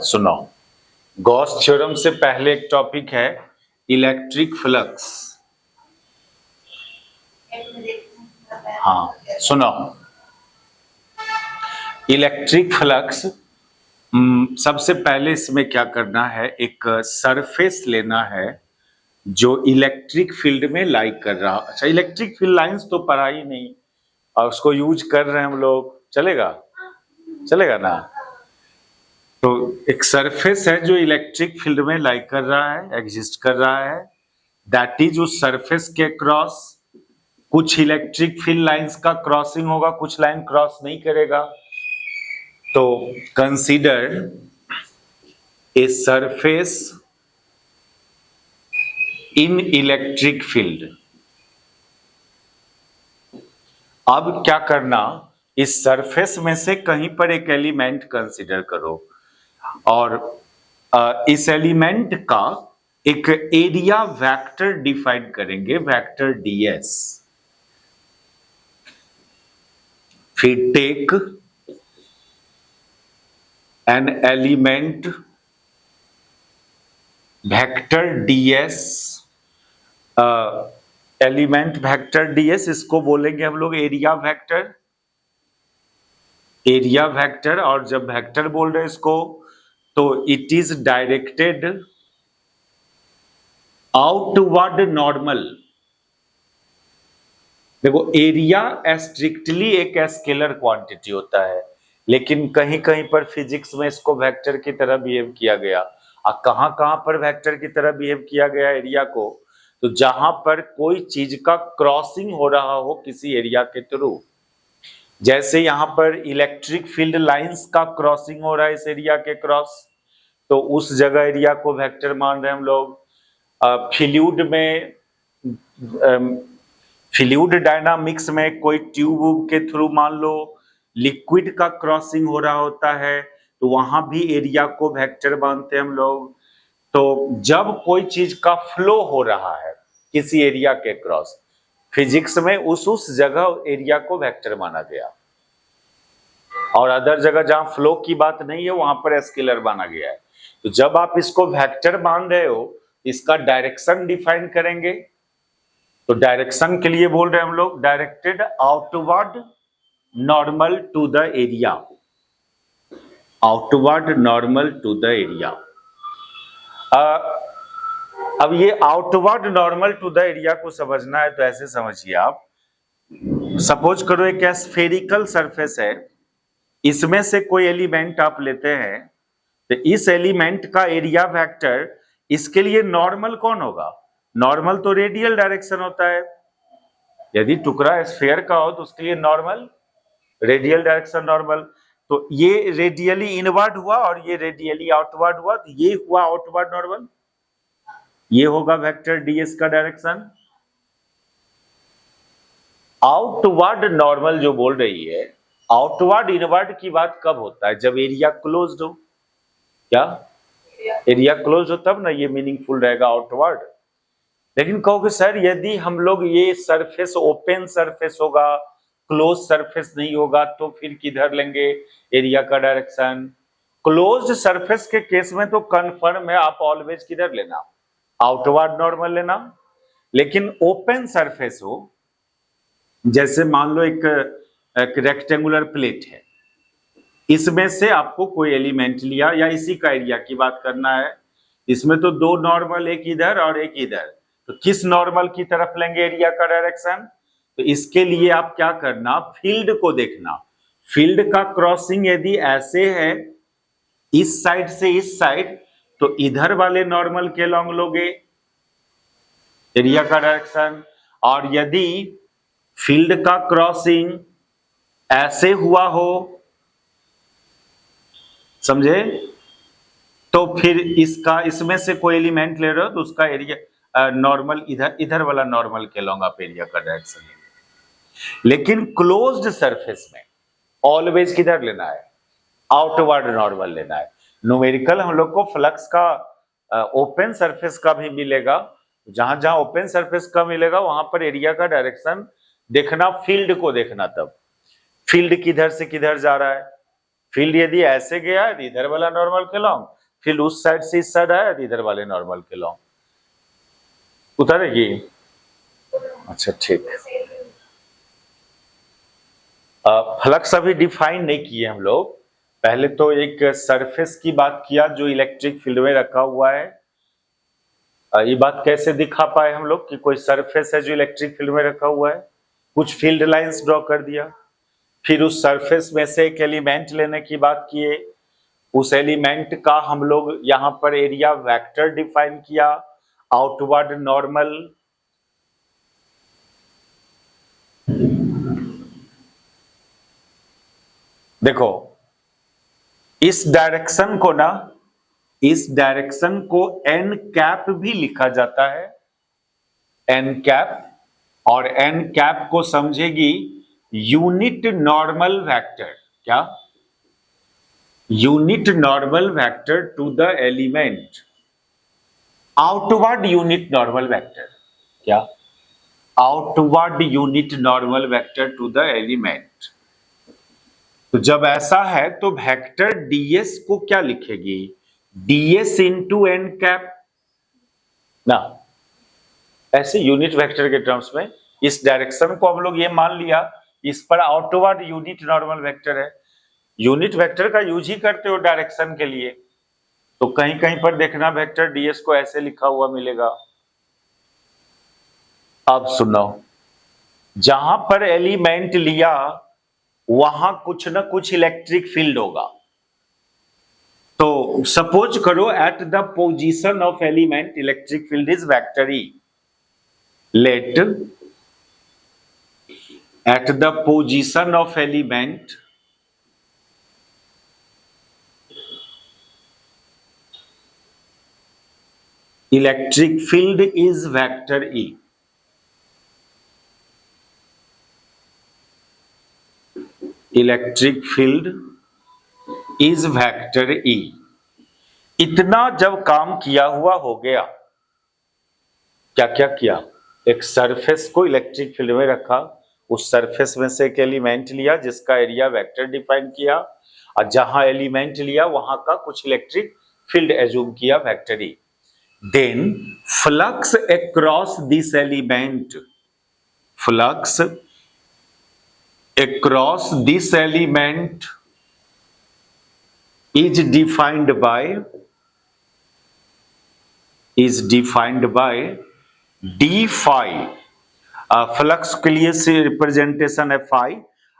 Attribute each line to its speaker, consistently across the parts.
Speaker 1: सुनो, Gauss theorem से पहले एक टॉपिक है इलेक्ट्रिक फ्लक्स। हाँ सुनो, इलेक्ट्रिक फ्लक्स सबसे पहले इसमें क्या करना है, एक सरफेस लेना है जो इलेक्ट्रिक फील्ड में लाई कर रहा। अच्छा, इलेक्ट्रिक फील्ड लाइंस तो पढ़ा ही नहीं और उसको यूज कर रहे हैं हम लोग, चलेगा चलेगा ना। तो एक सरफेस है जो इलेक्ट्रिक फील्ड में लाई कर रहा है, एग्जिस्ट कर रहा है। दैट इज उस सरफेस के क्रॉस कुछ इलेक्ट्रिक फील्ड लाइंस का क्रॉसिंग होगा, कुछ लाइन क्रॉस नहीं करेगा। तो consider a surface in electric field. अब क्या करना, इस सरफेस में से कहीं पर एक एलिमेंट कंसीडर करो और इस एलिमेंट का एक एरिया वेक्टर डिफाइन करेंगे, वेक्टर ds। फिर take an element vector ds, element vector ds, इसको बोलेंगे हम लोग एरिया वेक्टर, एरिया वेक्टर। और जब वेक्टर बोल रहे हैं इसको, तो it is directed outward normal. देखो, एरिया स्ट्रिक्टली एक स्केलर क्वांटिटी होता है, लेकिन कहीं कहीं पर फिजिक्स में इसको वेक्टर की तरह बिहेव किया गया। और कहां कहां पर वेक्टर की तरह बिहेव किया गया एरिया को, तो जहां पर कोई चीज का क्रॉसिंग हो रहा हो किसी एरिया के थ्रू। जैसे यहां पर इलेक्ट्रिक फील्ड लाइंस का क्रॉसिंग हो रहा है इस एरिया के क्रॉस, तो उस जगह एरिया को वेक्टर मान रहे हैं हम लोग। फ्लूइड में, फ्लूइड डायनामिक्स में कोई ट्यूब के थ्रू मान लो लिक्विड का क्रॉसिंग हो रहा होता है, तो वहां भी एरिया को वेक्टर मानते हैं हम लोग। तो जब कोई चीज का फ्लो हो रहा है किसी एरिया के क्रॉस, फिजिक्स में उस जगह एरिया को वेक्टर माना गया, और अदर जगह जहां फ्लो की बात नहीं है वहां पर स्केलर माना गया है। तो जब आप इसको वेक्टर मान रहे हो, इसका डायरेक्शन डिफाइन करेंगे। तो डायरेक्शन के लिए बोल रहे हैं हम लोग directed outward normal to the area, outward normal to the area. अब ये outward normal to the area को समझना है तो ऐसे समझिए आप, सपोज करो एक स्फेरिकल सरफेस है, इसमें से कोई एलिमेंट आप लेते हैं, तो इस एलिमेंट का एरिया वेक्टर, इसके लिए नॉर्मल कौन होगा? नॉर्मल तो रेडियल डायरेक्शन होता है। यदि टुकड़ा स्फेयर का हो तो उसके लिए नॉर्मल रेडियल डायरेक्शन नॉर्मल। तो ये रेडियली इनवर्ड हुआ और ये रेडियली आउटवर्ड हुआ, तो ये हुआ आउटवर्ड नॉर्मल, ये होगा वेक्टर ds का डायरेक्शन। आउटवर्ड नॉर्मल जो बोल रही है, आउटवर्ड इनवर्ड की बात कब होता है? जब एरिया क्लोज्ड हो। क्या एरिया क्लोज हो तब ना ये मीनिंगफुल रहेगा आउटवर्ड। लेकिन कहोगे सर यदि हम लोग ये सरफेस ओपन सरफेस होगा, क्लोज सरफेस नहीं होगा, तो फिर किधर लेंगे एरिया का डायरेक्शन? क्लोज्ड सरफेस के केस में तो कंफर्म है, आप ऑलवेज किधर लेना, आउटवर्ड नॉर्मल लेना। लेकिन ओपन सरफेस हो, जैसे मान लो एक रेक्टेंगुलर प्लेट है, इसमें से आपको कोई एलिमेंट लिया, या इसी का एरिया की बात करना है, इसमें तो दो नॉर्मल, एक इधर और एक इधर, तो किस नॉर्मल की तरफ लेंगे एरिया का डायरेक्शन? तो इसके लिए आप क्या करना, फील्ड को देखना। फील्ड का क्रॉसिंग यदि ऐसे है इस साइड से इस साइड, तो इधर वाले नॉर्मल के लॉन्ग लोगे एरिया का डायरेक्शन। और यदि फील्ड का क्रॉसिंग ऐसे हुआ हो, समझे, तो फिर इसका, इसमें से कोई एलिमेंट ले रहे हो तो उसका एरिया नॉर्मल इधर वाला नॉर्मल के लॉन्ग आप एरिया का डायरेक्शन लेंगे। लेकिन क्लोज्ड सरफेस में ऑलवेज किधर लेना है, आउटवर्ड नॉर्मल लेना है। न्यूमेरिकल हम लोग को फ्लक्स का ओपन सरफेस का भी मिलेगा, जहां जहां ओपन सरफेस का मिलेगा वहां पर एरिया का डायरेक्शन देखना, फील्ड को देखना। तब फील्ड किधर से किधर जा रहा है, फील्ड यदि ऐसे गया है तो इधर वाला नॉर्मल के लॉन्ग, फील्ड उस साइड से इस साइड आया तो इधर वाले नॉर्मल के लॉन्ग। उतारेगी? अच्छा ठीक। फ्लक्स अभी डिफाइन नहीं किए हम लोग, पहले तो एक सरफेस की बात किया जो इलेक्ट्रिक फील्ड में रखा हुआ है। ये बात कैसे दिखा पाए हम लोग कि कोई सरफेस है जो इलेक्ट्रिक फील्ड में रखा हुआ है, कुछ फील्ड लाइंस ड्रॉ कर दिया, फिर उस सरफेस में से एक एलिमेंट लेने की बात किए, उस एलिमेंट का हम लोग यहां पर एरिया वेक्टर डिफाइन किया, आउटवर्ड नॉर्मल। देखो इस डायरेक्शन को ना, इस डायरेक्शन को एन कैप भी लिखा जाता है, एन कैप, और एन कैप को समझेगी यूनिट नॉर्मल वेक्टर। क्या? Unit normal vector to the element, outward unit normal vector. क्या? Outward unit normal vector to the element. तो जब ऐसा है तो वेक्टर डीएस को क्या लिखेगी? डीएस इंटू एन कैप ना, ऐसे यूनिट वेक्टर के टर्म्स में इस डायरेक्शन को हम लोग ये मान लिया इस पर आउटवर्ड यूनिट नॉर्मल वेक्टर है। यूनिट वेक्टर का यूज ही करते हो डायरेक्शन के लिए, तो कहीं कहीं पर देखना वेक्टर डीएस को ऐसे लिखा हुआ मिलेगा। अब सुनो, जहां पर एलिमेंट लिया वहां कुछ ना कुछ इलेक्ट्रिक फील्ड होगा। तो सपोज करो at the position of element electric field is vector E. Let at the position of element electric field is vector E. Electric field is vector E. इतना जब काम किया हुआ हो गया, क्या क्या किया? एक सरफेस को इलेक्ट्रिक फील्ड में रखा, उस सरफेस में से एक एलिमेंट लिया जिसका एरिया वेक्टर डिफाइन किया, और जहां एलिमेंट लिया वहां का कुछ इलेक्ट्रिक फील्ड एज्यूम किया vector E. Then flux across this element, flux across this element is defined by d phi। Flux के लिए से रिप्रेजेंटेशन है फाई,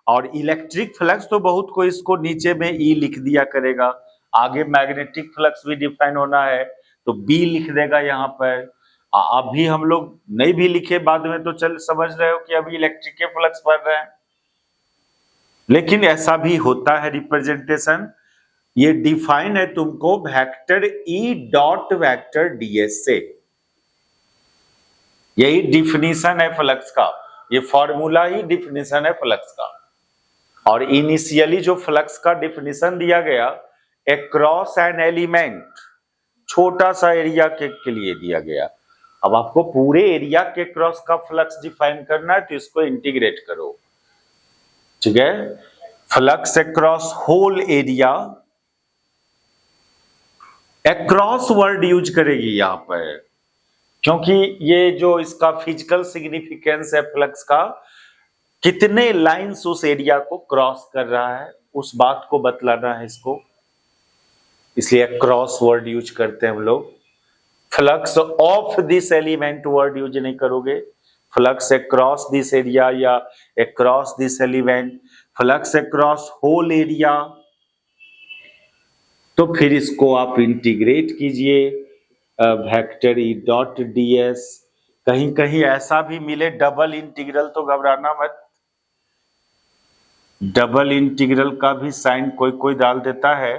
Speaker 1: और इलेक्ट्रिक फ्लक्स तो बहुत को इसको नीचे में ई लिख दिया करेगा, आगे मैग्नेटिक फ्लक्स भी डिफाइन होना है तो बी लिख देगा यहाँ पर। अभी हम लोग नहीं भी लिखे बाद में तो चल समझ रहे हो कि अभी इलेक्ट्रिक के फ्लक्स पढ़ रहे हैं, लेकिन ऐसा भी होता है रिप्रेजेंटेशन। ये डिफाइन है तुमको vector E dot vector DS से, यही डिफिनीशन है फ्लक्स का, ये फॉर्मूला ही डिफिनीशन है फ्लक्स का। और इनिशियली जो फ्लक्स का डिफिनीशन दिया गया अक्रॉस एन एलिमेंट, छोटा सा एरिया के लिए दिया गया। अब आपको पूरे एरिया के क्रॉस का फ्लक्स डिफाइन करना है तो इसको इंटीग्रेट करो, ठीक है? Flux across whole area, across word use करेगी यहां पर, क्योंकि ये जो इसका फिजिकल सिग्निफिकेंस है फ्लक्स का, कितने लाइंस उस एरिया को क्रॉस कर रहा है उस बात को बतलाना है इसको, इसलिए क्रॉस वर्ड यूज करते हैं हम लोग। Flux of this element word use नहीं करोगे, फ्लक्स अक्रॉस दिस एरिया या across this element, flux across whole area. तो फिर इसको आप इंटीग्रेट कीजिए वेक्टर ई डॉट डीएस। कहीं कहीं ऐसा भी मिले डबल इंटीग्रल तो घबराना मत, डबल इंटीग्रल का भी साइन कोई कोई डाल देता है,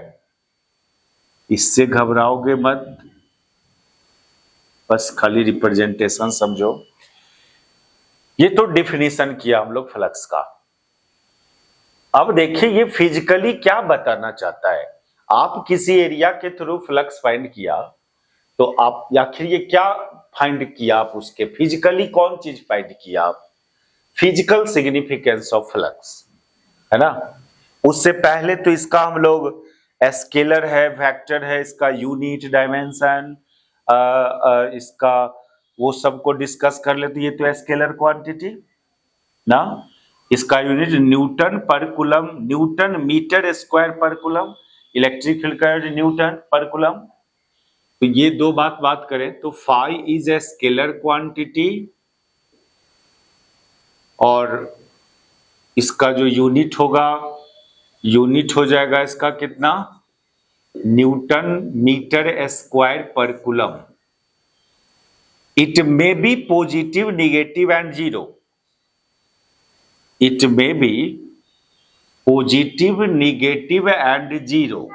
Speaker 1: इससे घबराओगे मत, बस खाली रिप्रेजेंटेशन समझो। ये तो डिफिनीशन किया हम लोग फ्लक्स का। अब देखिए ये फिजिकली क्या बताना चाहता है। आप किसी एरिया के थ्रू फ्लक्स फाइंड किया तो आप आखिर ये क्या फाइंड किया, आप उसके फिजिकली कौन चीज फाइंड किया आप? फिजिकल सिग्निफिकेंस ऑफ फ्लक्स, है ना? उससे पहले तो इसका हम लोग स्केलर है, वेक्टर है, इसका यूनिट, डायमेंशन, इसका वो सबको डिस्कस कर लेते। ये तो स्केलर क्वांटिटी ना, इसका यूनिट न्यूटन पर कूलम, न्यूटन मीटर स्क्वायर पर कूलम, इलेक्ट्रिक फील्ड का न्यूटन पर कूलम। तो ये दो बात करें तो phi is a scalar quantity और इसका जो यूनिट होगा, यूनिट हो जाएगा इसका कितना, न्यूटन मीटर स्क्वायर पर coulomb. It may be positive, negative and zero. It may be positive, negative and zero.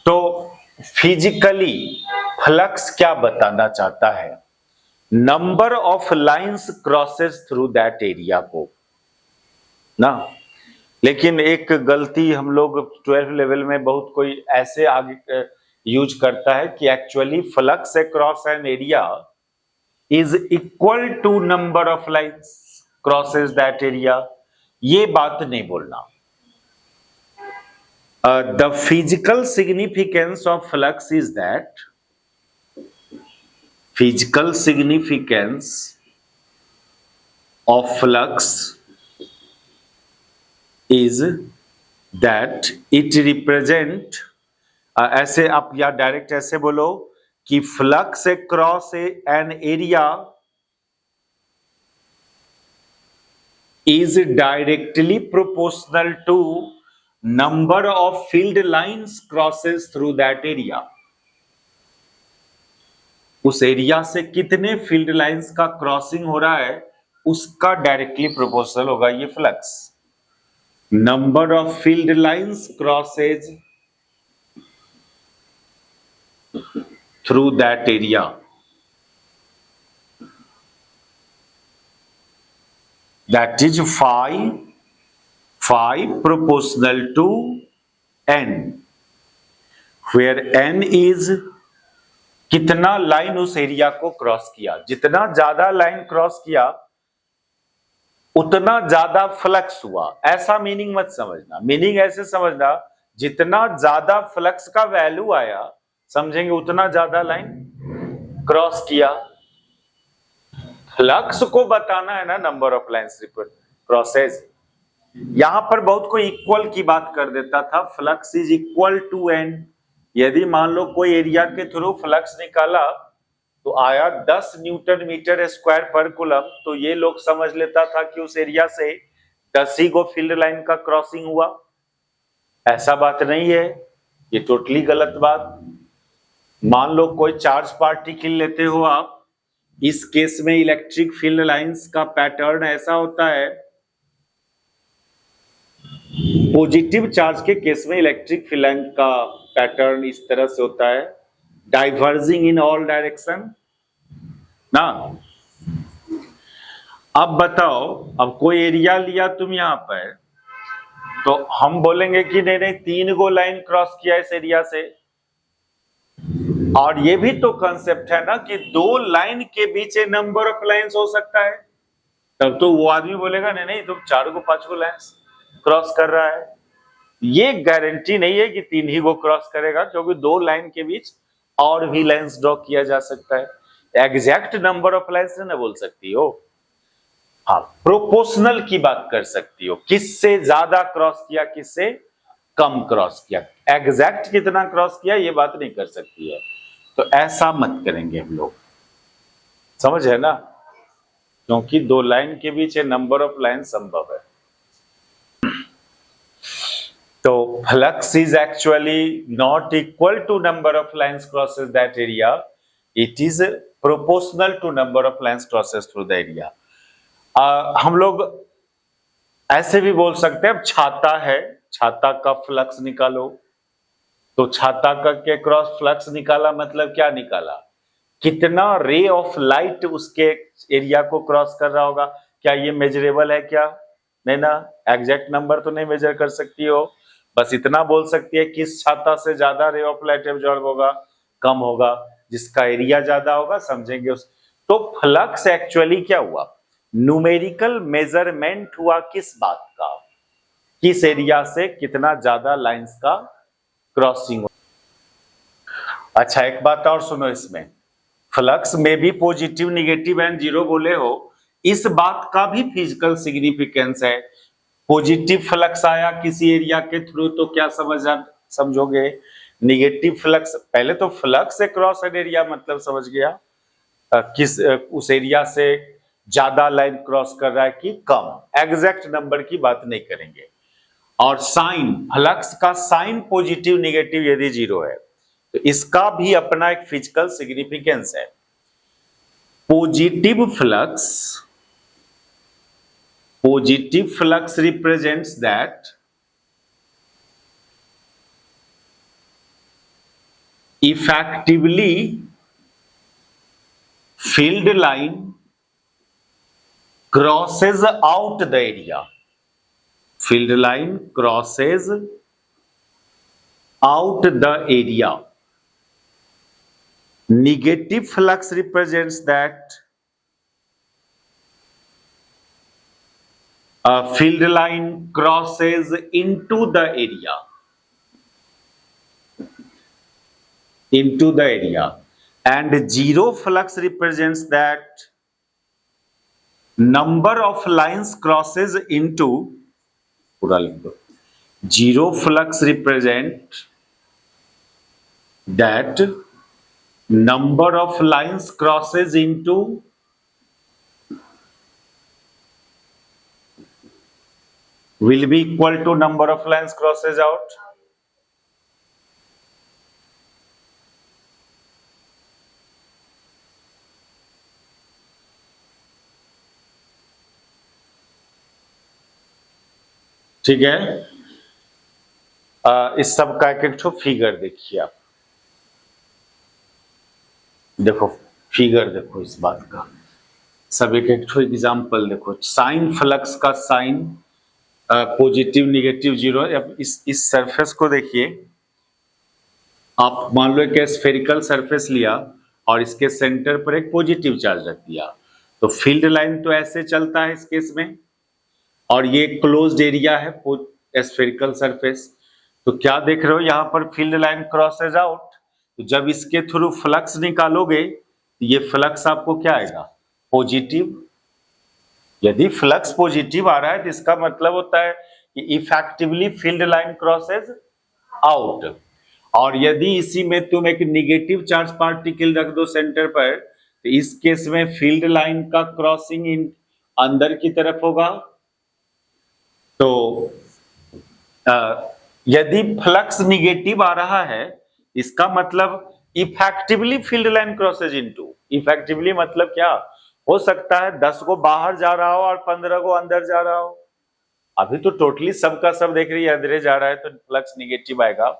Speaker 1: तो फिजिकली फ्लक्स क्या बताना चाहता है, number of lines crosses through that area को ना। लेकिन एक गलती हम लोग 12 लेवल में बहुत कोई ऐसे आगे यूज करता है कि actually flux across an area is equal to number of lines crosses that area. ये बात नहीं बोलना। The physical significance of flux is that, physical significance of flux is that it represent, ऐसे आप या डायरेक्ट ऐसे बोलो कि flux across an area is directly proportional to number of field lines crosses through that area। उस area से कितने field lines का क्रॉसिंग हो रहा है उसका डायरेक्टली प्रोपोर्शनल होगा ये flux. Number of field lines crosses through that area, that is phi proportional to n, where n is कितना लाइन उस एरिया को क्रॉस किया। जितना ज्यादा लाइन क्रॉस किया उतना ज्यादा फ्लक्स हुआ, ऐसा मीनिंग मत समझना। मीनिंग ऐसे समझना, जितना ज्यादा फ्लक्स का वैल्यू आया समझेंगे उतना ज्यादा लाइन क्रॉस किया। फ्लक्स को बताना है ना, नंबर ऑफ लाइंस क्रॉसेस। यहां पर बहुत कोई इक्वल की बात कर देता था, flux is equal to N. यदि मान लो कोई एरिया के थ्रू फ्लक्स निकाला तो आया 10 न्यूटन मीटर स्क्वायर पर कूलम, तो ये लोग समझ लेता था कि उस एरिया से 10 ही गो फील्ड लाइन का क्रॉसिंग हुआ। ऐसा बात नहीं है, ये टोटली गलत बात। मान लो कोई चार्ज पार्टिकल लेते हो आप, इस केस में इलेक्ट्रिक फील्ड लाइंस का पैटर्न ऐसा होता है, पॉजिटिव चार्ज के केस में इलेक्ट्रिक फील्ड लाइन का पैटर्न इस तरह से होता है, डाइवर्जिंग इन ऑल डायरेक्शन ना। अब बताओ, अब कोई एरिया लिया तुम यहां पर, तो हम बोलेंगे कि नहीं 3 गो लाइन क्रॉस किया इस एरिया से। और ये भी तो कंसेप्ट है ना कि 2 लाइन के बीच नंबर ऑफ लाइंस हो सकता है। तब तो वो आदमी बोलेगा नहीं तुम 4 गो 5 गो लाइंस क्रॉस कर रहा है। ये गारंटी नहीं है कि 3 ही गो क्रॉस करेगा, क्योंकि 2 लाइन के बीच और भी लाइंस ड्रॉ किया जा सकता है। एग्जैक्ट नंबर ऑफ लाइंस ना बोल सकती हो, हाँ प्रोपोर्शनल की बात कर सकती हो, किससे ज्यादा क्रॉस किया किससे कम क्रॉस किया। एग्जैक्ट कितना क्रॉस किया ये बात नहीं कर सकती है। तो ऐसा मत करेंगे हम लोग, समझ है ना, क्योंकि 2 लाइन के बीच नंबर ऑफ लाइन संभव है। तो flux is actually not equal to number of lines crosses that area, it is proportional to number of lines crosses through the area. हम लोग ऐसे भी बोल सकते हैं, अब छाता है, छाता का फ्लक्स निकालो, तो छाता का के क्रॉस फ्लक्स निकाला मतलब क्या निकाला, कितना रे ऑफ लाइट उसके एरिया को क्रॉस कर रहा होगा। क्या ये मेजरेबल है क्या, नहीं ना, एग्जैक्ट नंबर तो नहीं मेजर कर सकती हो, बस इतना बोल सकती है किस छाता से ज्यादा रे ऑफ लाइट एब्जॉर्ब होगा कम होगा, जिसका एरिया ज्यादा होगा समझेंगे उस। तो फ्लक्स एक्चुअली क्या हुआ, न्यूमेरिकल मेजरमेंट हुआ किस बात का, किस एरिया से कितना ज्यादा लाइंस का क्रॉसिंग हो। अच्छा एक बात और सुनो, इसमें फ्लक्स में भी पॉजिटिव निगेटिव एंड जीरो बोले हो, इस बात का भी फिजिकल सिग्निफिकेंस है। पॉजिटिव फ्लक्स आया किसी एरिया के थ्रू तो क्या समझोगे, निगेटिव फ्लक्स, पहले तो फ्लक्स अक्रॉस एन एरिया मतलब समझ गया किस उस एरिया से ज्यादा लाइन क्रॉस कर रहा है कि कम, एग्जैक्ट नंबर की बात नहीं करेंगे। और साइन, फ्लक्स का साइन पॉजिटिव निगेटिव यदि जीरो है तो इसका भी अपना एक फिजिकल सिग्निफिकेंस है। Positive flux represents that effectively field line crosses out the area. Field line crosses out the area. Negative flux represents that a field line crosses into the area. And zero flux represents that number of lines crosses into, पूरा लिख दो, zero flux represent that number of lines crosses into will be equal to number of lines crosses out. ठीक है, इस सब का एक एक फिगर देखिए आप, देखो फिगर देखो इस बात का, सब एक एक एग्जाम्पल देखो। साइन फ्लक्स का साइन पॉजिटिव निगेटिव जीरो। अब इस सरफेस को देखिए, आप मान लो एक स्फेरिकल सरफेस लिया और इसके सेंटर पर एक पॉजिटिव चार्ज रख दिया, तो फील्ड लाइन तो ऐसे चलता है इस केस में, और ये क्लोज्ड एरिया है स्फेरिकल सरफेस, तो क्या देख रहे हो यहां पर फील्ड लाइन क्रॉसेज आउट। तो जब इसके थ्रू फ्लक्स निकालोगे तो ये फ्लक्स आपको क्या आएगा, पॉजिटिव। यदि फ्लक्स पॉजिटिव आ रहा है तो इसका मतलब होता है कि effectively field line crosses out. और यदि इसी में तुम एक निगेटिव चार्ज पार्टिकल रख दो सेंटर पर, तो इस केस में फील्ड लाइन का क्रॉसिंग इन अंदर की तरफ होगा। तो यदि फ्लक्स निगेटिव आ रहा है, इसका मतलब effectively field line crosses into, effectively मतलब क्या हो सकता है 10 को बाहर जा रहा हो और 15 को अंदर जा रहा हो। अभी तो टोटली सबका सब देख रही है अंदर जा रहा है तो फ्लक्स निगेटिव आएगा,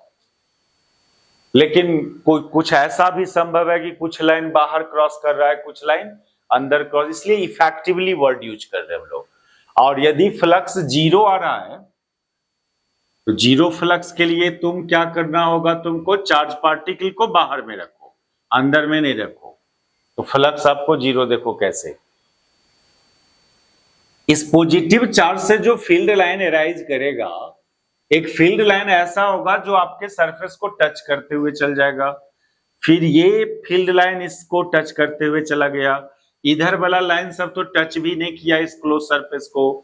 Speaker 1: लेकिन कुछ ऐसा भी संभव है कि कुछ लाइन बाहर क्रॉस कर रहा है, कुछ लाइन अंदर क्रॉस, इसलिए इफेक्टिवली वर्ड यूज कर रहे हैं हम लोग। और यदि फ्लक्स जीरो आ रहा है तो जीरो फ्लक्स के लिए तुम क्या करना होगा, तुमको चार्ज पार्टिकल को बाहर में रखो, अंदर में नहीं रखो, तो फ्लक्स आपको जीरो देखो कैसे। इस पॉजिटिव चार्ज से जो फील्ड लाइन एराइज करेगा, एक फील्ड लाइन ऐसा होगा जो आपके सरफेस को टच करते हुए चल जाएगा, फिर ये फील्ड लाइन इसको टच करते हुए चला गया, इधर वाला लाइन सब तो टच भी नहीं किया इस क्लोज सरफेस को,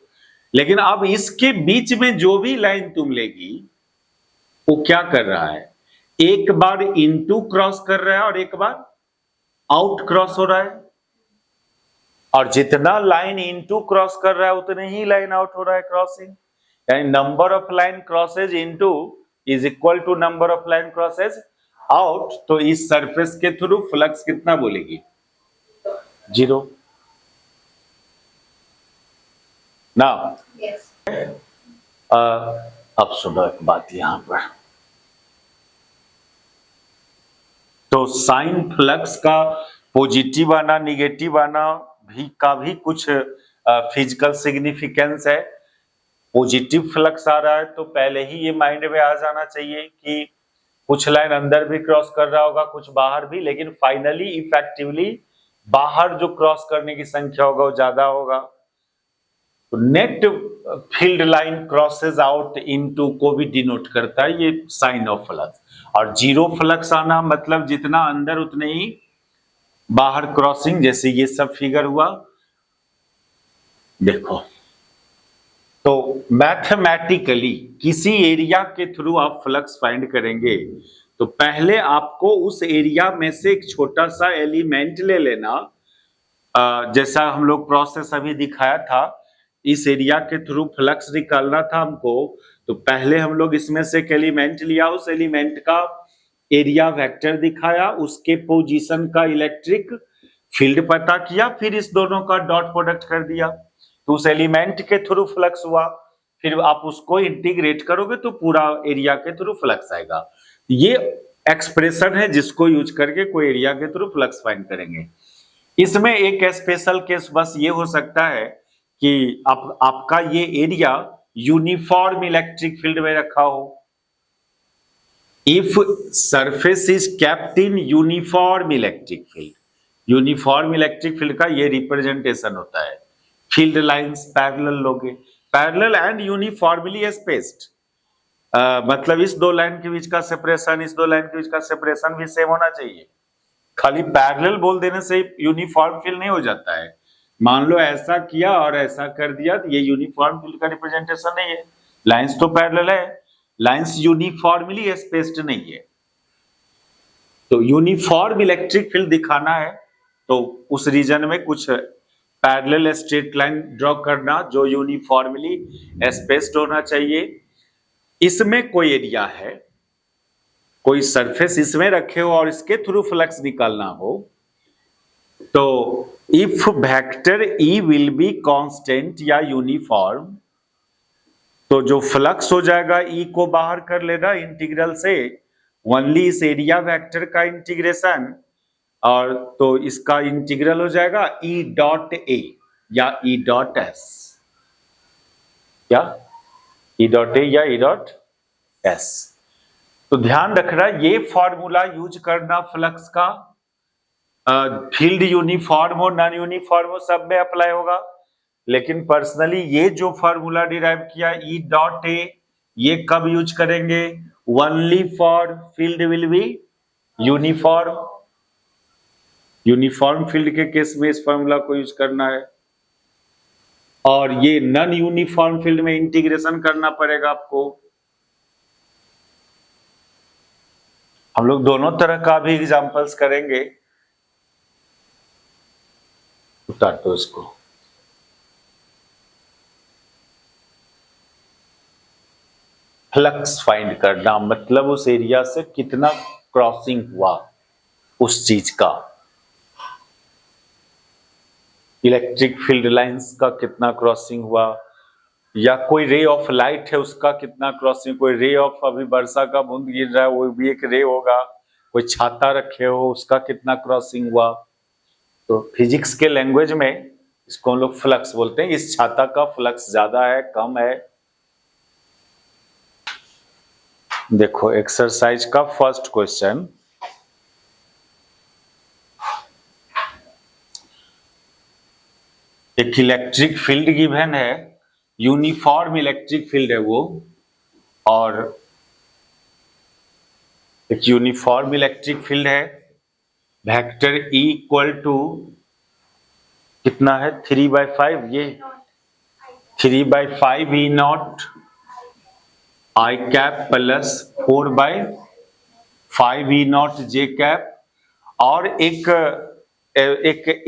Speaker 1: लेकिन अब इसके बीच में जो भी लाइन तुम लेगी वो क्या कर रहा है, एक बार इनटू क्रॉस कर रहा है और एक बार आउट क्रॉस हो रहा है। और जितना लाइन इनटू क्रॉस कर रहा है उतने ही लाइन आउट हो रहा है क्रॉसिंग, यानी number of line crosses into is equal to number of line crosses out. तो इस सरफेस के थ्रू फ्लक्स कितना बोलेगी, जीरो ना। yes. अब सुनो एक बात यहां पर, तो साइन फ्लक्स का पॉजिटिव आना निगेटिव आना भी कुछ फिजिकल सिग्निफिकेंस है। पॉजिटिव फ्लक्स आ रहा है तो पहले ही ये माइंड में आ जाना चाहिए कि कुछ लाइन अंदर भी क्रॉस कर रहा होगा, कुछ बाहर भी, लेकिन फाइनली इफेक्टिवली बाहर जो क्रॉस करने की संख्या होगा वो ज्यादा होगा। तो net field line crosses out into को भी डिनोट करता है ये साइन ऑफ फ्लक्स। और जीरो फ्लक्स आना मतलब जितना अंदर उतने ही बाहर क्रॉसिंग, जैसे ये सब फिगर हुआ देखो। तो मैथमेटिकली किसी एरिया के थ्रू आप फ्लक्स फाइंड करेंगे तो पहले आपको उस एरिया में से एक छोटा सा एलिमेंट ले लेना। जैसा हम लोग प्रोसेस अभी दिखाया था, इस एरिया के थ्रू फ्लक्स निकालना था हमको, तो पहले हम लोग इसमें से एक एलिमेंट लिया, उस एलिमेंट का एरिया वेक्टर दिखाया, उसके पोजीशन का इलेक्ट्रिक फील्ड पता किया, फिर इस दोनों का डॉट प्रोडक्ट कर दिया, तो उस एलिमेंट के थ्रू फ्लक्स हुआ। फिर आप उसको इंटीग्रेट करोगे तो पूरा एरिया के थ्रू फ्लक्स आएगा। ये एक्सप्रेशन है जिसको यूज करके कोई एरिया के थ्रू फ्लक्स फाइंड करेंगे। इसमें एक स्पेशल केस बस ये हो सकता है कि आपका ये एरिया यूनिफॉर्म इलेक्ट्रिक फील्ड में रखा हो। If surface is kept in uniform electric field, uniform electric field का ये रिप्रेजेंटेशन होता है। फील्ड लाइंस पैरेलल लोगे, पैरेलल एंड यूनिफॉर्मली स्पेस्ड, मतलब इस दो लाइन के बीच का सेपरेशन, इस दो लाइन के बीच का सेपरेशन भी सेम होना चाहिए। खाली पैरेलल बोल देने से यूनिफॉर्म फील्ड नहीं हो जाता है। मान लो ऐसा किया और ऐसा कर दिया तो ये यूनिफॉर्म फील्ड का रिप्रेजेंटेशन नहीं है। लाइंस तो पैरेलल है, लाइंस यूनिफॉर्मली स्पेस्ड नहीं है। तो यूनिफॉर्म इलेक्ट्रिक फील्ड दिखाना है तो उस रीजन में कुछ पैरेलल स्ट्रेट लाइन ड्रॉ करना जो यूनिफॉर्मली स्पेस्ड होना चाहिए। इसमें कोई एरिया है, कोई सरफेस इसमें रखे हो और इसके थ्रू फ्लक्स निकालना हो, तो if vector E will be constant या यूनिफॉर्म, तो जो फ्लक्स हो जाएगा ई को बाहर कर लेना इंटीग्रल से, ओनली इस एरिया वेक्टर का इंटीग्रेशन, और तो इसका इंटीग्रल हो जाएगा ई डॉट ए या ई डॉट एस, क्या ई डॉट ए या ई डॉट एस। तो ध्यान रखना ये फॉर्मूला यूज करना फ्लक्स का, फील्ड यूनिफॉर्म हो नॉन यूनिफॉर्म हो सब में अप्लाई होगा। लेकिन पर्सनली ये जो फॉर्मूला डिराइव किया ई डॉट ए, ये कब यूज करेंगे? Only for field will be uniform. Uniform field के केस में इस फॉर्मूला को यूज करना है, और ये नॉन यूनिफॉर्म फील्ड में इंटीग्रेशन करना पड़ेगा आपको। हम लोग दोनों तरह का भी एग्जांपल्स करेंगे। उतार दो इसको। फ्लक्स फाइंड करना मतलब उस एरिया से कितना क्रॉसिंग हुआ उस चीज का, इलेक्ट्रिक फील्ड लाइंस का कितना क्रॉसिंग हुआ, या कोई रे ऑफ लाइट है उसका कितना क्रॉसिंग, कोई रे ऑफ अभी वर्षा का बूंद गिर रहा है वो भी एक रे होगा, कोई छाता रखे हो उसका कितना क्रॉसिंग हुआ। तो फिजिक्स के लैंग्वेज में इसको हम लोग फ्लक्स बोलते हैं। इस छाता का फ्लक्स ज्यादा है कम है। देखो एक्सरसाइज का फर्स्ट क्वेश्चन, एक इलेक्ट्रिक फील्ड गिवन है, यूनिफॉर्म इलेक्ट्रिक फील्ड है वो, और एक यूनिफॉर्म इलेक्ट्रिक फील्ड है, वेक्टर E इक्वल टू कितना है 3/5, ये 3/5 E not I cap plus 4/5 E not J cap, और एक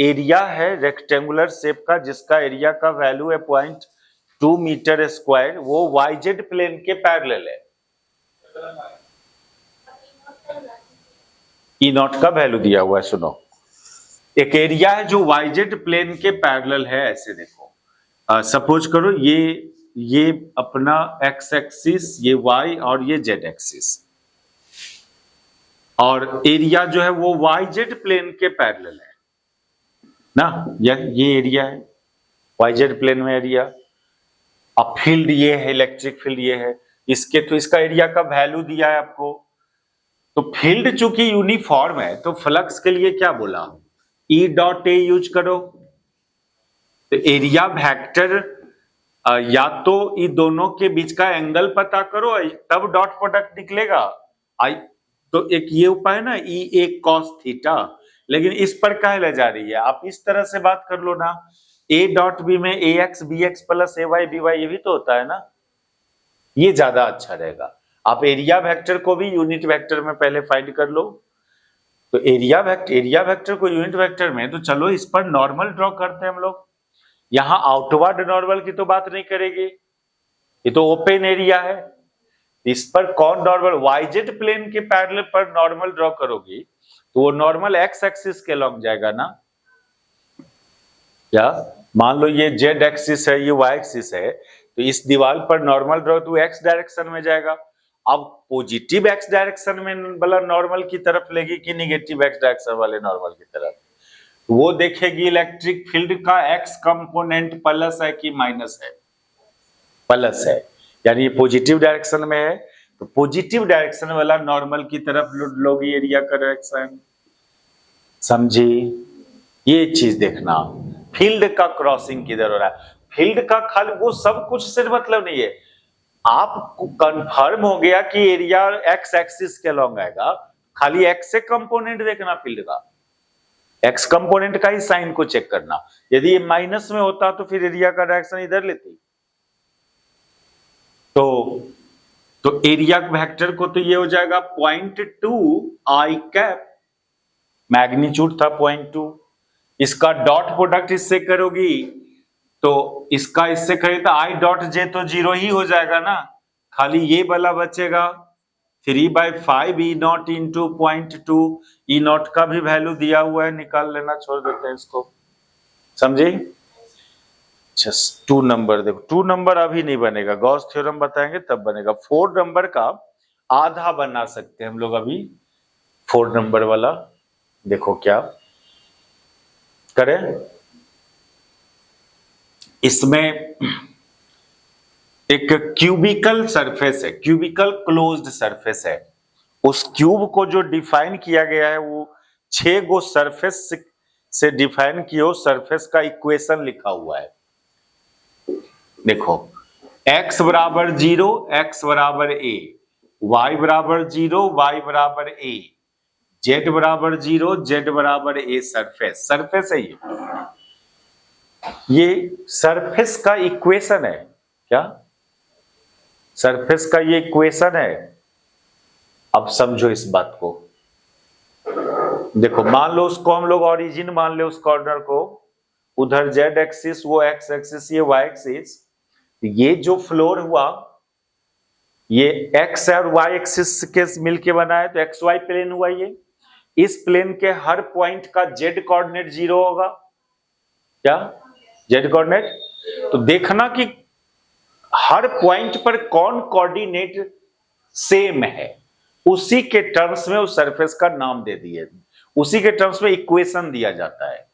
Speaker 1: एरिया है रेक्टेंगुलर शेप का जिसका एरिया का वैल्यू है 0.2 मीटर स्क्वायर, वो YZ प्लेन के पैरेलल है। ई नॉट का वैल्यू दिया हुआ है, सुनो। एक एरिया है जो YZ प्लेन के पैरेलल है, ऐसे देखो। सपोज करो ये अपना x एक्सिस, ये y और ये z एक्सिस, और एरिया जो है वो YZ प्लेन के पैरेलल है ना। ये एरिया है YZ प्लेन में एरिया, अब फील्ड ये है, इलेक्ट्रिक फील्ड ये है, इसके तो इसका एरिया का वैल्यू दिया है आपको। तो फील्ड चूंकि यूनिफॉर्म है तो फ्लक्स के लिए क्या बोला, E डॉट ए यूज करो। तो एरिया वेक्टर या तो इन दोनों के बीच का एंगल पता करो तब डॉट प्रोडक्ट निकलेगा। आई तो एक ये उपाय ना ई एक कॉस थीटा, लेकिन इस पर काहे ले जा रही है, आप इस तरह से बात कर लो ना, ए डॉट बी में ए एक्स बी एक्स प्लस ए वाई बी वाई, ये भी तो होता है ना, ये ज्यादा अच्छा रहेगा। आप एरिया वेक्टर को भी यूनिट वेक्टर में पहले फाइंड कर लो। तो एरिया वेक्टर को यूनिट वेक्टर में, तो चलो इस पर नॉर्मल ड्रॉ करते हैं हम लोग। यहां आउटवर्ड नॉर्मल की तो बात नहीं करेगी, ये तो ओपन एरिया है। इस पर कौन नॉर्मल, वाईजेड प्लेन के पैरेलल पर नॉर्मल ड्रॉ करोगी तो वो नॉर्मल एक्स एक्सिस के लॉन्ग जाएगा ना। क्या मान लो ये जेड एक्सिस है, ये वाई एक्सिस है, तो इस दीवार पर नॉर्मल ड्रॉ तो एक्स डायरेक्शन में जाएगा। अब पॉजिटिव एक्स डायरेक्शन में वाला नॉर्मल की तरफ लेगी कि निगेटिव एक्स डायरेक्शन वाले नॉर्मल की तरफ, वो देखेगी इलेक्ट्रिक फील्ड का एक्स कंपोनेंट प्लस है कि माइनस है, प्लस है, यानी ये पॉजिटिव डायरेक्शन में है, तो पॉजिटिव डायरेक्शन वाला नॉर्मल की तरफ लोगी एरिया का डायरेक्शन। समझी, ये चीज देखना, फील्ड का क्रॉसिंग किधर हो रहा है, फील्ड का खाली वो सब कुछ से मतलब नहीं है, आपको कंफर्म हो गया कि एरिया एक्स एक्सिस के लॉन्ग आएगा, खाली एक्स से कंपोनेंट देखना फील्ड का, एक्स कंपोनेंट का ही साइन को चेक करना। यदि ये माइनस में होता तो फिर एरिया का डायरेक्शन इधर लेती। तो एरिया वेक्टर को तो ये हो जाएगा 0.2 आई कैप, मैग्नीट्यूड था 0.2, इसका डॉट प्रोडक्ट इससे करोगी तो इसका इससे करे तो आई डॉट जे तो 0 ही हो जाएगा ना, खाली ये वाला बचेगा 3/5 ई नॉट इंटू 0.2, ई नॉट का भी वैल्यू दिया हुआ है, निकाल लेना, छोड़ देते हैं इसको। समझे? 2 नंबर देखो, 2 नंबर अभी नहीं बनेगा, गॉस थ्योरम बताएंगे तब बनेगा। 4 नंबर का आधा बना सकते हैं हम लोग अभी, 4 नंबर वाला देखो क्या करें। इसमें एक क्यूबिकल सरफेस है, क्यूबिकल क्लोज्ड सरफेस है, उस क्यूब को जो डिफाइन किया गया है वो 6 गो सरफेस से डिफाइन किया, सरफेस का इक्वेशन लिखा हुआ है। देखो x बराबर 0 x बराबर a, y बराबर 0 y बराबर a, z बराबर 0 z बराबर a, सरफेस है ये सरफेस का इक्वेशन है। क्या सरफेस का ये इक्वेशन है? अब समझो इस बात को, देखो मान लो उसको हम लोग ओरिजिन मान ले, उस कॉर्नर को, उधर z एक्सिस, वो x एक्सिस, ये y एक्सिस, ये जो फ्लोर हुआ ये x और y एक्सिस के मिलके बना है, तो xy प्लेन हुआ ये, इस प्लेन के हर पॉइंट का z कोऑर्डिनेट 0 होगा। क्या z कोऑर्डिनेट? तो देखना कि हर पॉइंट पर कौन कोऑर्डिनेट सेम है, उसी के टर्म्स में उस सरफेस का नाम दे दिए, उसी के टर्म्स में इक्वेशन दिया जाता है।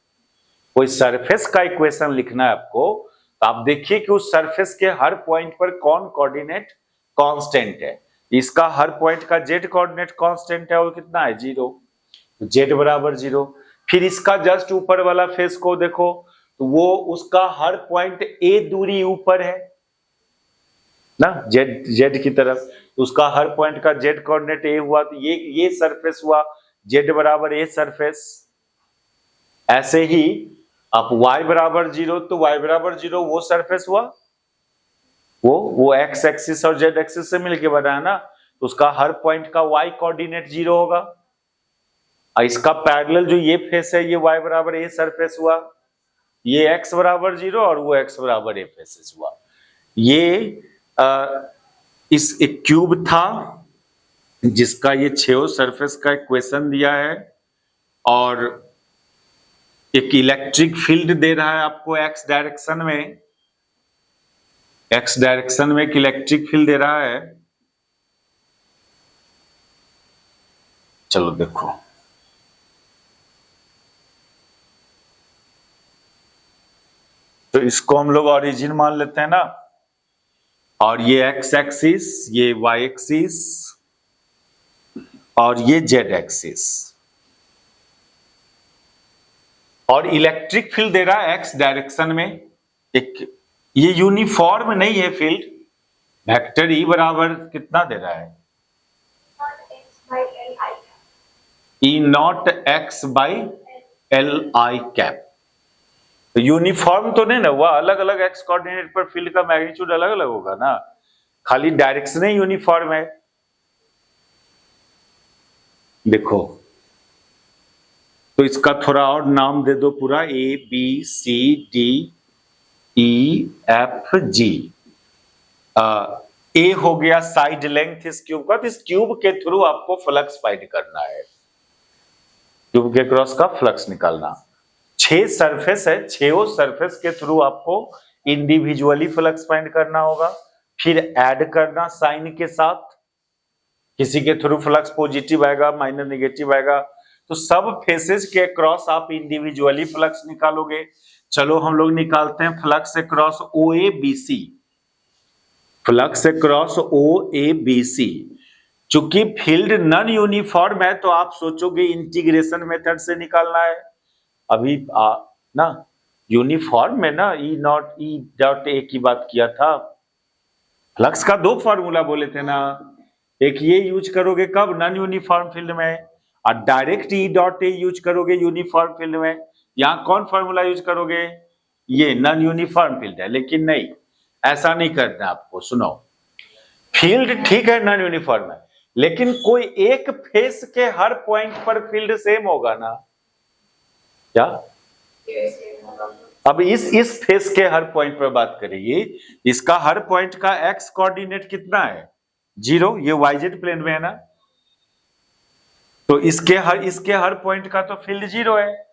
Speaker 1: कोई सरफेस का इक्वेशन लिखना है आपको, तो आप देखिए कि उस सरफेस के हर पॉइंट पर कौन कोऑर्डिनेट कांस्टेंट है। इसका हर पॉइंट का z कोऑर्डिनेट कांस्टेंट है, वो कितना है 0, तो z बराबर 0। फिर इसका जस्ट ऊपर वाला फेस को देखो, तो वो उसका हर पॉइंट a दूरी ऊपर है ना, z की तरफ, तो उसका हर पॉइंट का z कोऑर्डिनेट a हुआ, तो ये सरफेस हुआ z बराबर a सरफेस। ऐसे ही आप y बराबर 0, तो y बराबर 0 वो सरफेस हुआ, वो x एक्सिस और z एक्सिस से मिलके बना है ना, तो उसका हर पॉइंट का y कोऑर्डिनेट 0 होगा। और इसका पैरेलल जो ये फेस है, ये y बराबर a सरफेस हुआ, ये x बराबर 0 और वो x बराबर a फेसेस हुआ। ये इस एक क्यूब था जिसका ये 6 सरफेस का इक्वेशन दिया है, और एक इलेक्ट्रिक फील्ड दे रहा है आपको x डायरेक्शन में, x डायरेक्शन में एक इलेक्ट्रिक फील्ड दे रहा है। चलो देखो, तो इसको हम लोग ओरिजिन मान लेते हैं ना, और ये x एक्सिस, ये y एक्सिस और ये z एक्सिस, और इलेक्ट्रिक फील्ड दे रहा है x डायरेक्शन में, एक ये यूनिफॉर्म नहीं है फील्ड। वेक्टर ई बराबर कितना दे रहा है? E naught x by l i cap. तो यूनिफॉर्म तो नहीं ना हुआ, अलग अलग एक्स कोऑर्डिनेट पर फील्ड का मैग्नीट्यूड अलग अलग होगा ना, खाली डायरेक्शन ही यूनिफॉर्म है। देखो तो इसका थोड़ा और नाम दे दो पूरा, A B C D E F G. A हो गया साइड लेंथ इस क्यूब का, तो इस क्यूब के थ्रू आपको फ्लक्स फाइंड करना है, क्यूब के क्रॉस का फ्लक्स निकालना। 6 सरफेस है, 6 सरफेस के थ्रू आपको इंडिविजुअली फ्लक्स फाइंड करना होगा, फिर ऐड करना साइन के साथ। किसी के थ्रू फ्लक्स पॉजिटिव आएगा, माइनर नेगेटिव आएगा, तो सब फेसेस के क्रॉस आप इंडिविजुअली फ्लक्स निकालोगे। चलो हम लोग निकालते हैं flux across O A B C. Flux across O A B C, चूंकि फील्ड नॉन यूनिफॉर्म है तो आप सोचोगे इंटीग्रेशन मेथड से निकालना है। अभी ना यूनिफॉर्म में ना ई नॉट ई डॉट ए की बात किया था। फ्लक्स का 2 फॉर्मूला बोले थे ना, एक ये यूज करोगे कब? नॉन यूनिफॉर्म फील्ड में, और direct E dot A use करोगे यूनिफॉर्म फील्ड में। यहां कौन फॉर्मूला यूज करोगे? ये नॉन यूनिफॉर्म फील्ड है, लेकिन नहीं, ऐसा नहीं करना आपको। सुनो, फील्ड ठीक है नॉन यूनिफॉर्म है, लेकिन कोई एक फेस के हर पॉइंट पर फील्ड सेम होगा ना, क्या? अब इस फेस के हर पॉइंट पर बात करेंगे, इसका हर पॉइंट का एक्स कोऑर्डिनेट कितना है? 0। ये वाईजेड प्लेन में है ना, तो इसके हर पॉइंट का तो फील्ड 0 है।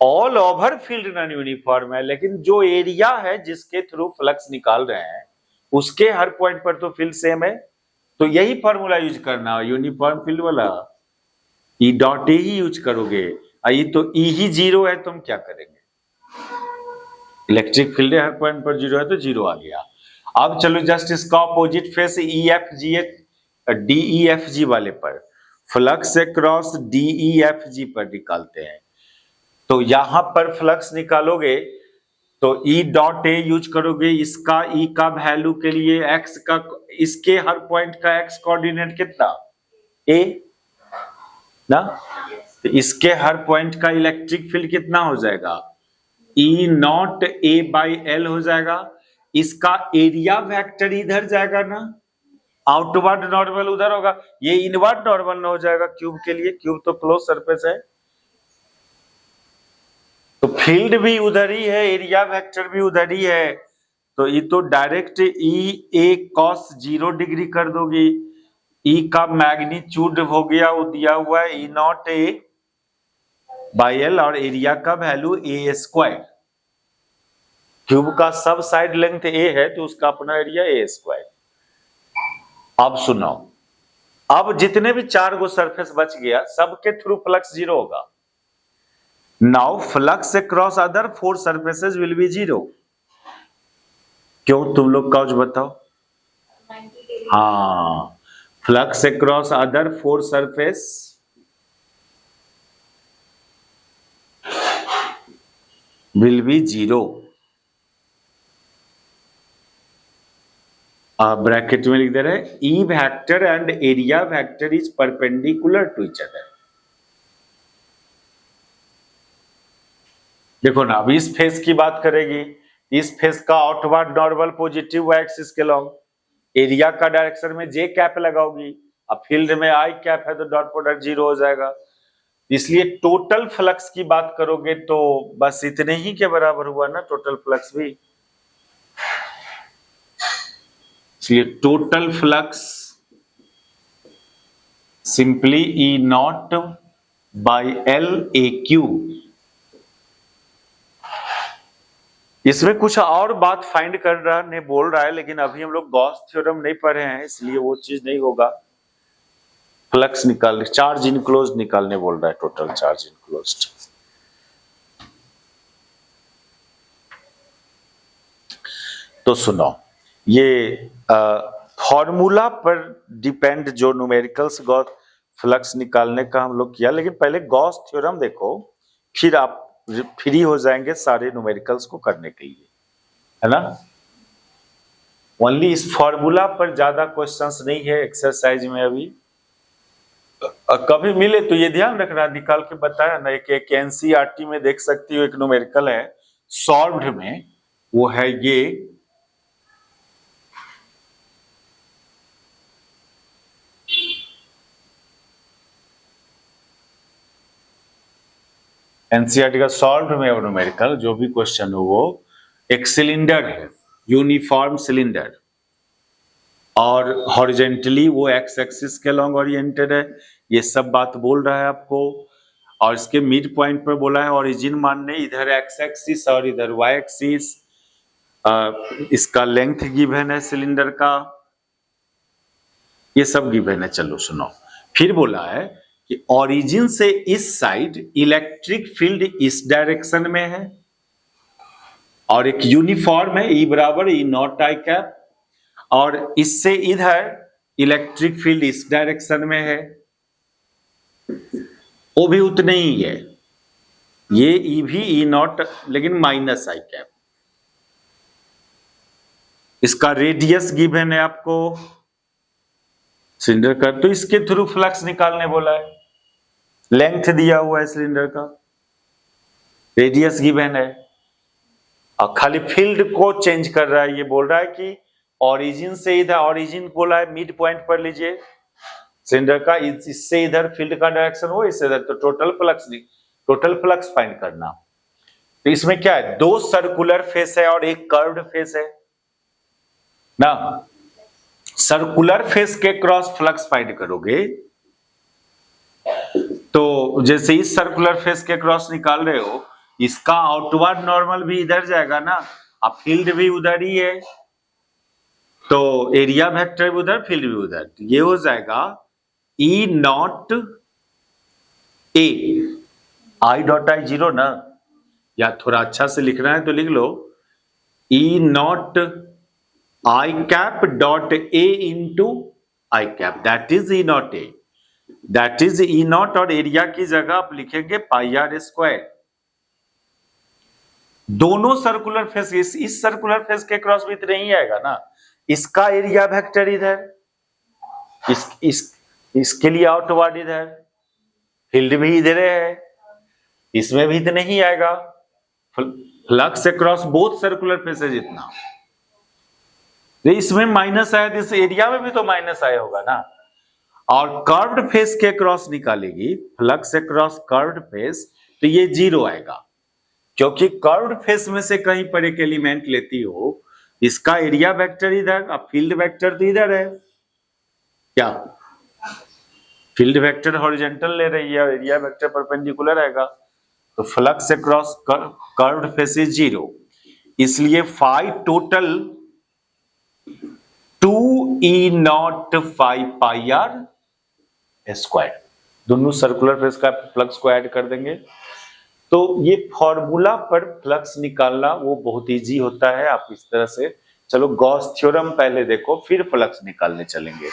Speaker 1: All over field non uniform है, लेकिन जो एरिया है जिसके थ्रू फ्लक्स निकाल रहे हैं उसके हर पॉइंट पर तो फील्ड सेम है। तो यही फॉर्मूला यूज करना है यूनिफॉर्म फील्ड वाला, E dot A he use करोगे। ये तो ई ही 0 है, तुम क्या करेंगे? इलेक्ट्रिक फील्ड हर पॉइंट पर 0 है तो 0 आ गया। अब चलो जस्ट इसका ऑपोजिट फेस ई F G D E F जी वाले पर, flux across D E F जी पर निकालते हैं। तो यहां पर फ्लक्स निकालोगे तो ई डॉट ए यूज करोगे, इसका ई का वैल्यू के लिए एक्स का, इसके हर पॉइंट का एक्स कोऑर्डिनेट कितना? ए ना, तो इसके हर पॉइंट का इलेक्ट्रिक फील्ड कितना हो जाएगा? ई नॉट ए बाई एल हो जाएगा। इसका एरिया वेक्टर इधर जाएगा ना, आउटवर्ड नॉर्मल उधर होगा, ये इनवर्ड नॉर्मल ना हो जाएगा क्यूब के लिए, क्यूब तो क्लोज सरफेस है, तो फील्ड भी उधर ही है, एरिया वेक्टर भी उधर ही है। तो ये तो डायरेक्ट ई ए कॉस 0 डिग्री कर दोगी। ई का मैग्नीट्यूड हो गया, वो दिया हुआ है E not a by L, और एरिया का वैल्यू ए स्क्वायर। क्यूब का सब साइड लेंथ ए है तो उसका अपना एरिया ए स्क्वायर। अब सुनो, अब जितने भी 4 गो सरफेस बच गया सबके थ्रू फ्लक्स 0 होगा। Now flux across other 4 surfaces will be 0। क्यों? तुम लोग काउज बताओ। हाँ, flux across other 4 surface will be 0। Bracket में लिख दे रहे हैं E vector and area vector is perpendicular to each other. देखो ना, अब इस फेस की बात करेगी, इस फेस का आउटवर्ड नॉर्मल पॉजिटिव एक्सिस के लॉन्ग, एरिया का डायरेक्शन में जे कैप लगाओगी, अब फील्ड में आई कैप है तो डॉट प्रोडक्ट 0 हो जाएगा। इसलिए टोटल फ्लक्स की बात करोगे तो बस इतने ही के बराबर हुआ ना टोटल फ्लक्स भी। इसलिए total flux simply E not by L A Q. इसमें कुछ और बात फाइंड कर रहा नहीं बोल रहा है, लेकिन अभी हम लोग गॉस थ्योरम नहीं पढ़े हैं इसलिए वो चीज नहीं होगा। फ्लक्स निकाल, चार्ज इनक्लोज निकालने बोल रहा है, टोटल चार्ज इनक्लोज्ड। तो सुनो, ये फॉर्मूला पर डिपेंड जो न्यूमेरिकल्स गॉस फ्लक्स निकालने का हम लोग किया, लेकिन पहले गॉस थ्योरम देखो, फिर आप फ्री हो जाएंगे सारे न्यूमेरिकल्स को करने के लिए। है ना। ओनली इस फॉर्मूला पर ज्यादा क्वेश्चंस नहीं है एक्सरसाइज में अभी। कभी मिले तो ये ध्यान रखना, निकाल के बताया ना। एक एनसीईआरटी में देख सकती हो, एक न्यूमेरिकल है सॉल्व्ड में, वो है ये एनसीईआरटी का सॉल्व्ड में और न्यूमेरिकल जो भी क्वेश्चन हो, वो एक सिलेंडर है, यूनिफॉर्म सिलेंडर, और हॉरिजेंटली वो एक्स एक्सिस के लॉन्ग ओरिएंटेड है। ये सब बात बोल रहा है आपको, और इसके मिड पॉइंट पर बोला है ओरिजिन मानने, इधर एक्स एक्सिस और इधर वाई एक्सिस। इसका लेंथ गिवन है सिलेंडर का, ये सब गिवन है। चलो सुनो, फिर बोला है कि ओरिजिन से इस साइड इलेक्ट्रिक फील्ड इस डायरेक्शन में है, और एक यूनिफॉर्म है E बराबर E नॉट आई कैप, और इससे इधर इलेक्ट्रिक फील्ड इस डायरेक्शन में है, वो भी उतने ही है, ये E भी E नॉट लेकिन माइनस आई कैप। इसका रेडियस गिवन है आपको सिलेंडर का, तो इसके थ्रू फ्लक्स निकालने बोला है। लेंथ दिया हुआ है सिलेंडर का, रेडियस गिवन है, और खाली फील्ड को चेंज कर रहा है। ये बोल रहा है कि ओरिजिन से इधर, ओरिजिन बोला है मिड पॉइंट पर लीजिए सिलेंडर का, इससे इधर फील्ड का डायरेक्शन हो, इससे इधर, तो टोटल फ्लक्स फाइंड करना। तो इसमें क्या है, दो सर्कुलर फेस है और एक कर्व्ड फेस है ना। सर्कुलर फेस के क्रॉस फ्लक्स फाइंड करोगे, तो जैसे इस सर्कुलर फेस के क्रॉस निकाल रहे हो, इसका आउटवर्ड नॉर्मल भी इधर जाएगा ना, अब फील्ड भी उधर ही है, तो एरिया वेक्टर भी उधर, फील्ड भी उधर, तो ये हो जाएगा E not a, I dot I zero ना, या थोड़ा अच्छा से लिखना है तो लिख लो E not I cap dot A into I cap, that is E not a, that is E not, और एरिया की जगह आप लिखेंगे पाई आर स्क्वायर। दोनों सर्कुलर फेस, इस सर्कुलर फेस के क्रॉस भी इतना ही आएगा ना, इसका एरिया वेक्टर इधर, इसके लिए आउटवर्ड इधर, फील्ड भी इधर है, इसमें भी इतना ही आएगा, flux across both circular faces इतना। इसमें माइनस आया तो इस एरिया में भी तो माइनस आया होगा ना। और कर्व्ड फेस के क्रॉस निकालेगी, फ्लक्स अक्रॉस कर्व्ड फेस, तो ये जीरो आएगा, क्योंकि कर्व्ड फेस में से कहीं पर एक एलिमेंट लेती हो, इसका एरिया वेक्टर इधर, अब फील्ड वेक्टर तो इधर है, क्या फील्ड वेक्टर हॉरिजॉन्टल ले रही है और एरिया वेक्टर परपेंडिकुलर आएगा, तो flux across curved face is zero, इसलिए phi total 2E naught phi pi r square. दोनों सर्कुलर फेस का फ्लक्स को ऐड कर देंगे, तो ये फॉर्मूला पर फ्लक्स निकालना वो बहुत इजी होता है। आप इस तरह से, चलो गॉस थ्योरम पहले देखो, फिर फ्लक्स निकालने चलेंगे।